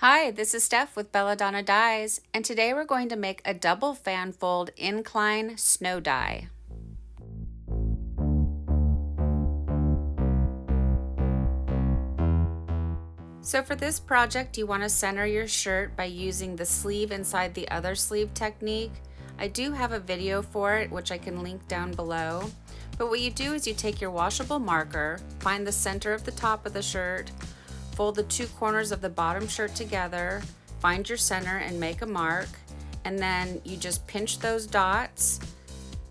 Hi, this is Steph with Belladonna Dyes, and today we're going to make a double fan fold incline snow die. So for this project, you want to center your shirt by using the sleeve inside the other sleeve technique. I do have a video for it, which I can link down below. But what you do is you take your washable marker, find the center of the top of the shirt, fold the two corners of the bottom shirt together, find your center and make a mark, and then you just pinch those dots,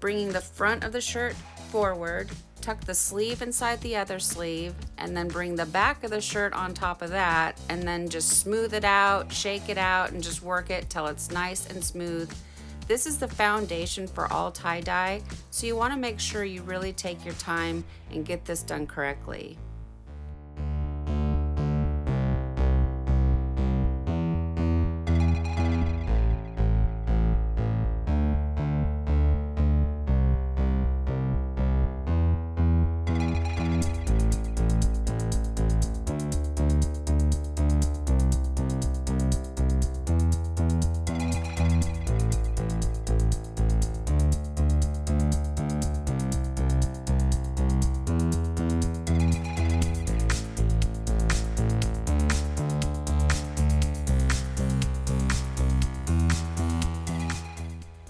bringing the front of the shirt forward, tuck the sleeve inside the other sleeve, and then bring the back of the shirt on top of that, and then just smooth it out, shake it out, and just work it till it's nice and smooth. This is the foundation for all tie-dye, so you want to make sure you really take your time and get this done correctly.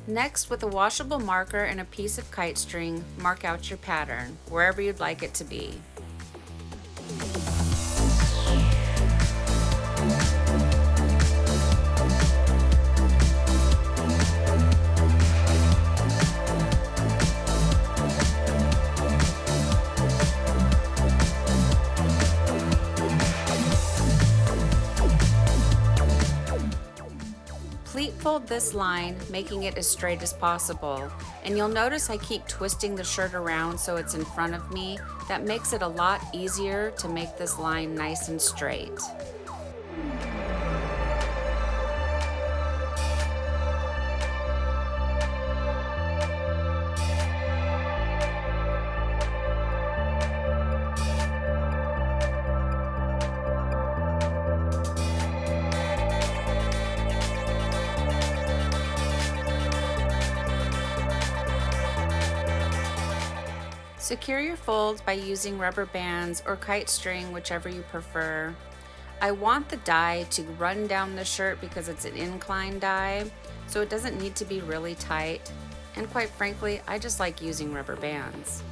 Next, with a washable marker and a piece of kite string, mark out your pattern, wherever you'd like it to be. Pleat fold this line, making it as straight as possible. And you'll notice I keep twisting the shirt around so it's in front of me. That makes it a lot easier to make this line nice and straight. Secure your folds by using rubber bands or kite string, whichever you prefer. I want the dye to run down the shirt because it's an incline dye, so it doesn't need to be really tight. And quite frankly, I just like using rubber bands.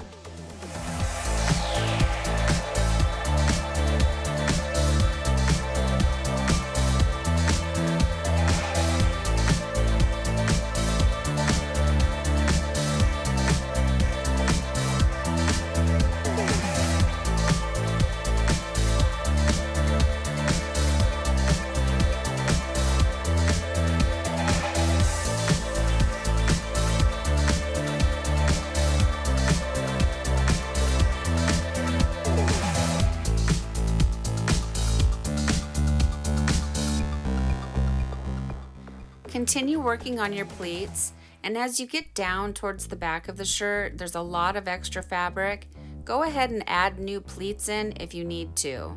Continue working on your pleats, and as you get down towards the back of the shirt, there's a lot of extra fabric. Go ahead and add new pleats in if you need to.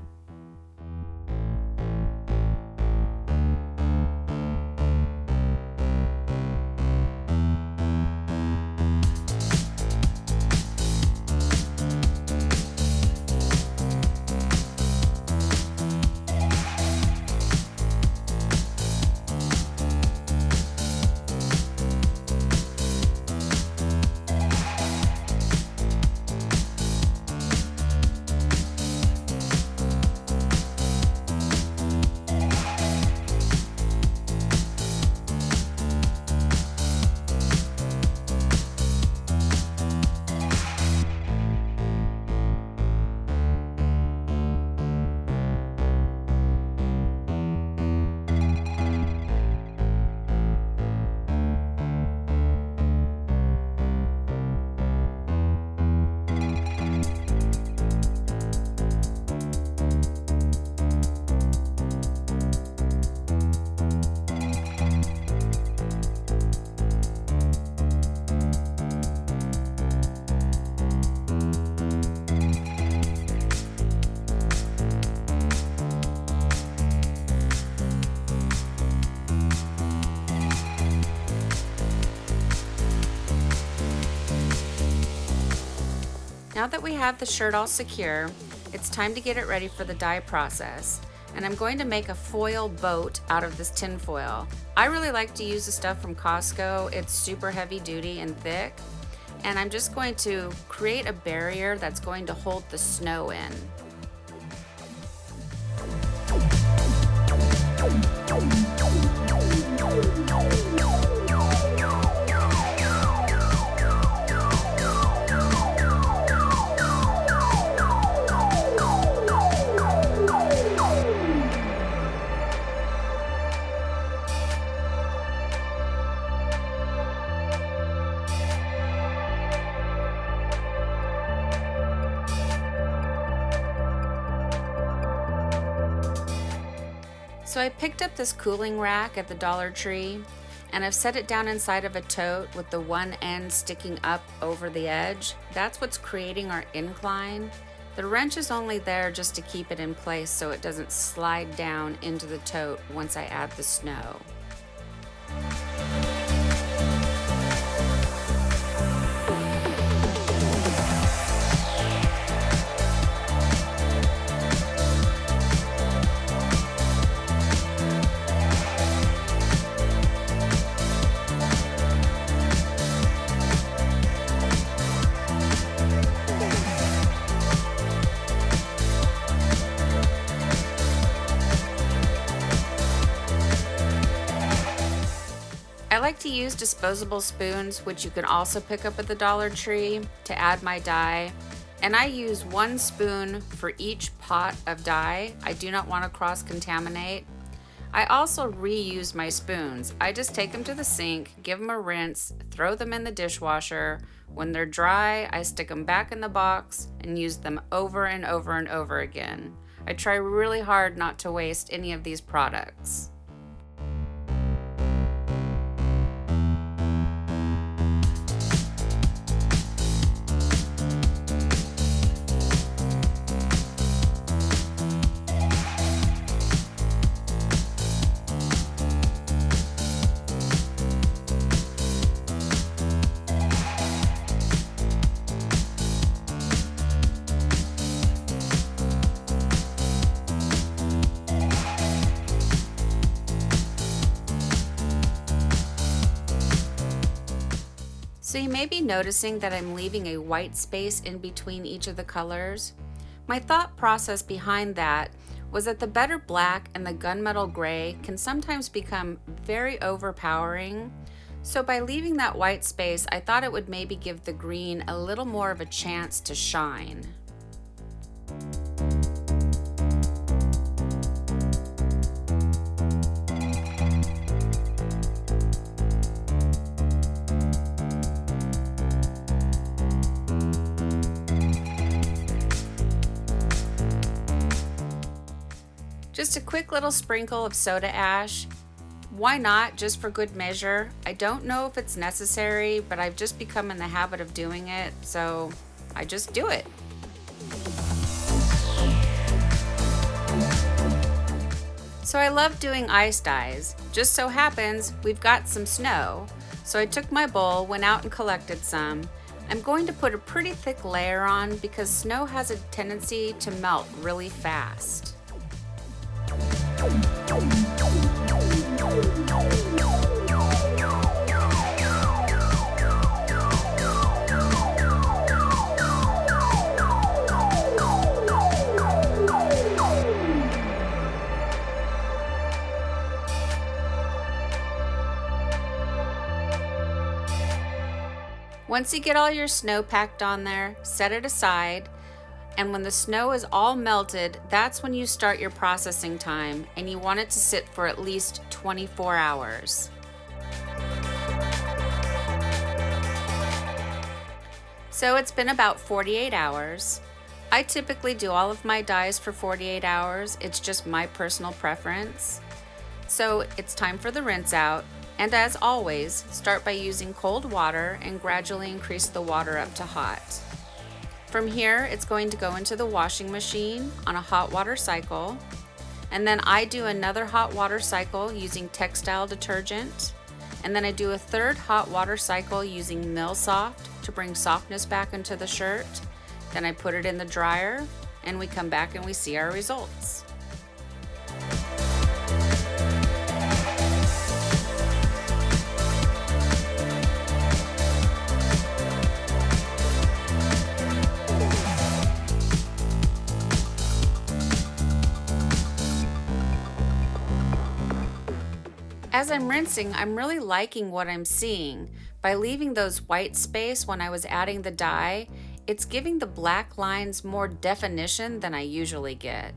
now that we have the shirt all secure, it's time to get it ready for the dye process. And I'm going to make a foil boat out of this tin foil. I really like to use the stuff from Costco. It's super heavy duty and thick. And I'm just going to create a barrier that's going to hold the snow in. So I picked up this cooling rack at the Dollar Tree, and I've set it down inside of a tote with the one end sticking up over the edge. That's what's creating our incline. The wrench is only there just to keep it in place so it doesn't slide down into the tote once I add the snow. I like to use disposable spoons, which you can also pick up at the Dollar Tree, to add my dye. And I use 1 spoon for each pot of dye. I do not want to cross-contaminate. I also reuse my spoons. I just take them to the sink, give them a rinse, throw them in the dishwasher. When they're dry, I stick them back in the box and use them over and over and over again. I try really hard not to waste any of these products. So you may be noticing that I'm leaving a white space in between each of the colors. My thought process behind that was that the better black and the gunmetal gray can sometimes become very overpowering. So by leaving that white space, I thought it would maybe give the green a little more of a chance to shine. Just a quick little sprinkle of soda ash. Why not, just for good measure? I don't know if it's necessary, but I've just become in the habit of doing it, so I just do it. So I love doing ice dyes. Just so happens we've got some snow. So I took my bowl, went out and collected some. I'm going to put a pretty thick layer on because snow has a tendency to melt really fast. Once you get all your snow packed on there, set it aside. And when the snow is all melted, that's when you start your processing time, and you want it to sit for at least 24 hours. So it's been about 48 hours. I typically do all of my dyes for 48 hours. It's just my personal preference. So it's time for the rinse out. And as always, start by using cold water and gradually increase the water up to hot. From here, it's going to go into the washing machine on a hot water cycle. And then I do another hot water cycle using textile detergent. And then I do a third hot water cycle using Mill Soft to bring softness back into the shirt. Then I put it in the dryer and we come back and we see our results. As I'm rinsing, I'm really liking what I'm seeing. By leaving those white space when I was adding the dye, it's giving the black lines more definition than I usually get.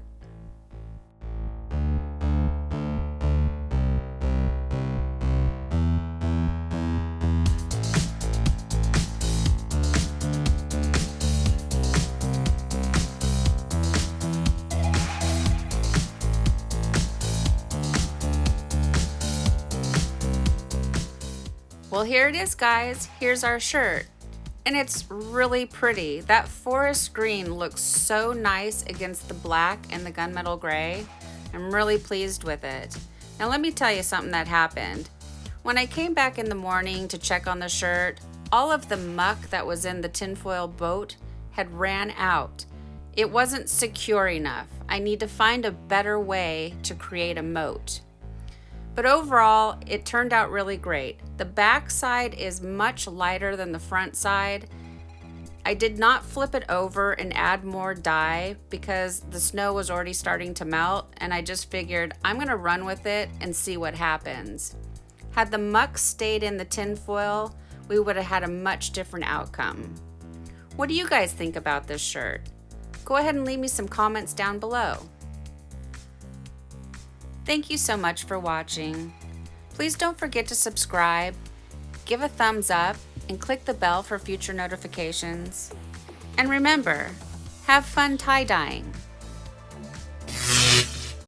Well, here it is, guys. Here's our shirt. And it's really pretty. That forest green looks so nice against the black and the gunmetal gray. I'm really pleased with it. Now let me tell you something that happened. When I came back in the morning to check on the shirt, all of the muck that was in the tinfoil boat had ran out. It wasn't secure enough. I need to find a better way to create a moat. But overall, it turned out really great. The back side is much lighter than the front side. I did not flip it over and add more dye because the snow was already starting to melt, and I just figured I'm gonna run with it and see what happens. Had the muck stayed in the tinfoil, we would have had a much different outcome. What do you guys think about this shirt? Go ahead and leave me some comments down below. Thank you so much for watching. Please don't forget to subscribe, give a thumbs up, and click the bell for future notifications. And remember, have fun tie-dyeing.